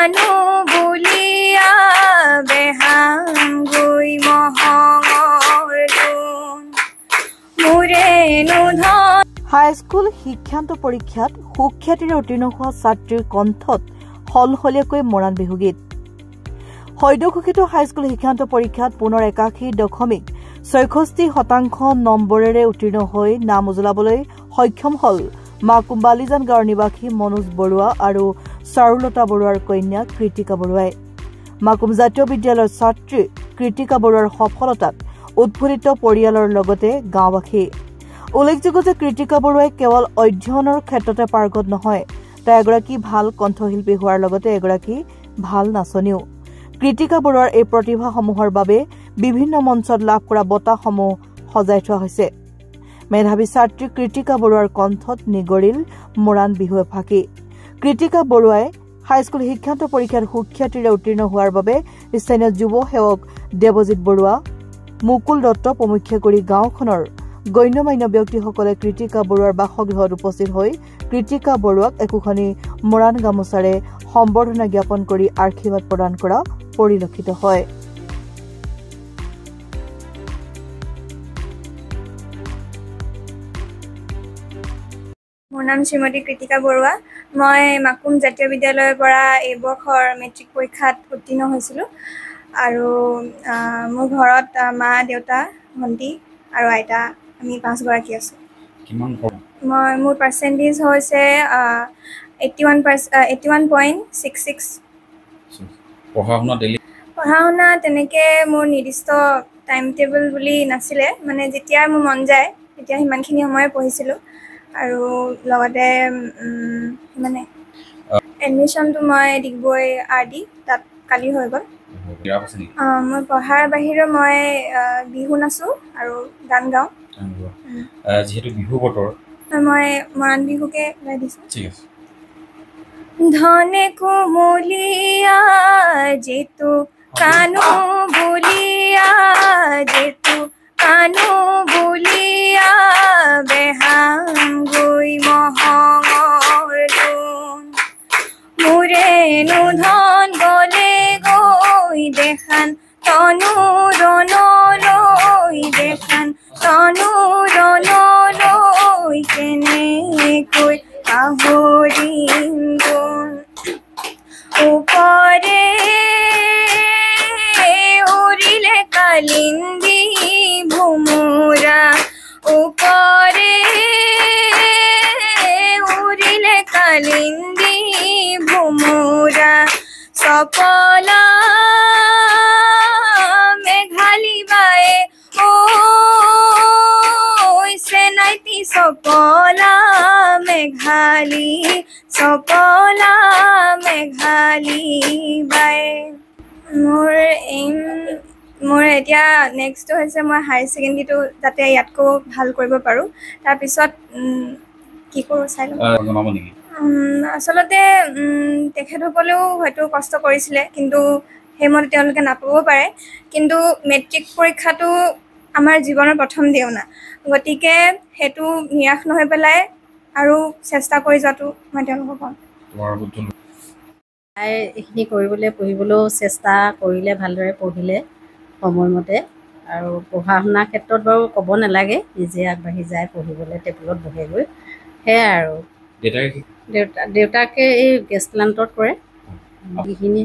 কানো বুলিয়া বেহাং গৈ মহঙৰ গুণ মোৰেনো ধন। হাইস্কুল শিক্ষান্ত পৰীক্ষাত সুখ্যাতিৰে উত্তীৰ্ণ হোৱা ছাত্ৰীৰ কণ্ঠত হলহলীয়াকৈ মৰাণ বিহু গীত। সদ্য ঘোষিত হাইস্কুল শিক্ষান্ত পৰীক্ষাত পুনৰ 81.66% নম্বৰেৰে উত্তীৰ্ণ হৈ নাম উজলাবলৈ সক্ষম হল মাকুম বালিজান গাঁৱৰ নিবাসী মনোজ বৰুৱা আৰু চাৰুলতা বৰুৱাৰ কন্যা কৃতিকা বৰুৱাই। মাকুম জাতীয় বিদ্যালয়ৰ ছাত্ৰী কৃতিকা বৰুৱাৰ সফলতাত উৎফুল্লিত পৰিয়ালৰ লগতে গাঁওবাসী। উল্লেখযোগ্য যে কৃতিকা বৰুৱাই কেৱল অধ্যয়নৰ ক্ষেত্ৰতে পাৰ্গত নহয়, তাই এগৰাকী ভাল কণ্ঠশিল্পী হোৱাৰ লগতে এগৰাকী ভাল নাচনীও। কৃতিকা বৰুৱাৰ এই প্ৰতিভাসমূহৰ বাবে বিভিন্ন মঞ্চত লাভ কৰা বঁটাসমূহ সজাই থোৱা হৈছে। মেধাৱী ছাত্ৰী কৃতিকা বৰুৱাৰ কণ্ঠত নিগৰিল মৰাণ বিহু এফাকি। কৃতিকা বৰুৱাই হাইস্কুল শিক্ষান্ত পৰীক্ষাত সুখ্যাতিৰে উত্তীৰ্ণ হোৱাৰ বাবে স্থানীয় যুৱ সেৱক দেৱজিৎ বৰুৱা, মুকুল দত্ত প্ৰমুখ্যে কৰি গাঁওখনৰ গণ্যমান্য ব্যক্তিসকলে কৃতিকা বৰুৱাৰ বাসগৃহত উপস্থিত হৈ কৃতিকা বৰুৱাক একোখনি মৰাণ গামোচাৰে সম্বৰ্ধনা জ্ঞাপন কৰি আশীৰ্বাদ প্ৰদান কৰা পৰিলক্ষিত হয়। মোৰ নাম শ্ৰীমতী কৃতিকা বৰুৱা। মই মাকুম জাতীয় বিদ্যালয়ৰ পৰা এই বৰ্ষৰ মেট্ৰিক পৰীক্ষাত উত্তীৰ্ণ হৈছিলোঁ আৰু মোৰ ঘৰত মা, দেউতা, ভণ্টি আৰু আইতা, আমি 5গৰাকী আছোঁ। মোৰ পাৰ্চেণ্টেজ হৈছে 81.66। পঢ়া শুনা তেনেকৈ মোৰ নিৰ্দিষ্ট টাইম টেবুল বুলি নাছিলে, মানে যেতিয়া মোৰ মন যায় তেতিয়া সিমানখিনি সময়ে পঢ়িছিলোঁ আৰু লগতে মানে এডমিশ্যনটো মই ডিগবৈ RD তাত কালি হৈ গ'ল। মই পঢ়াৰ বাহিৰেও মই বিহু নাচোঁ আৰু গান গাওঁ। যিহেতু বিহু বতৰ মই মৰাণ বিহুকে গাই দিছোঁ। ধনে কুমলীয়া যেতু কানো বুলিয়া যেতু কানো বুলিয়া বেহাং গৈ মহঙৰ গুণ মোৰেনো ধন গলে গৈ দেখান তনু ৰণলৈ দেখান তনু ৰণলৈ কেনেকৈ পাহৰিম গুণ ওপৰে উৰিলে কালিন্দী ভোমোৰা ওপৰে উৰিলে কালিন্দী ভোমোৰা চপলা মেঘালী বায়ে চেনাইতি চপলা মেঘালী চপলা মেঘালী বায়ে। মোৰ এতিয়া নেক্সটটো হৈছে মই হায়াৰ ছেকেণ্ডেৰীটো যাতে ইয়াতকৈ ভাল কৰিব পাৰোঁ। তাৰপিছত কি কৰোঁ চাই লওঁ। আচলতে তেখেতসকলেও হয়তো কষ্ট কৰিছিলে, কিন্তু সেইমতে তেওঁলোকে নাপাবও পাৰে। কিন্তু মেট্ৰিক পৰীক্ষাটো আমাৰ জীৱনৰ প্ৰথম দেওনা, গতিকে সেইটো নিৰাশ নহৈ পেলাই আৰু চেষ্টা কৰি যোৱাটো মই তেওঁলোকক কম। এইখিনি কৰিবলৈ পঢ়িবলৈও চেষ্টা কৰিলে, ভালদৰে পঢ়িলে সময়মতে, আৰু পঢ়া শুনাৰ ক্ষেত্ৰত বাৰু ক'ব নালাগে, নিজে আগবাঢ়ি যায় পঢ়িবলৈ, টেবুলত বহেগৈ, সেয়াই আৰু। দেউতাকে এই গেছ প্লাণ্টত কৰে। এইখিনি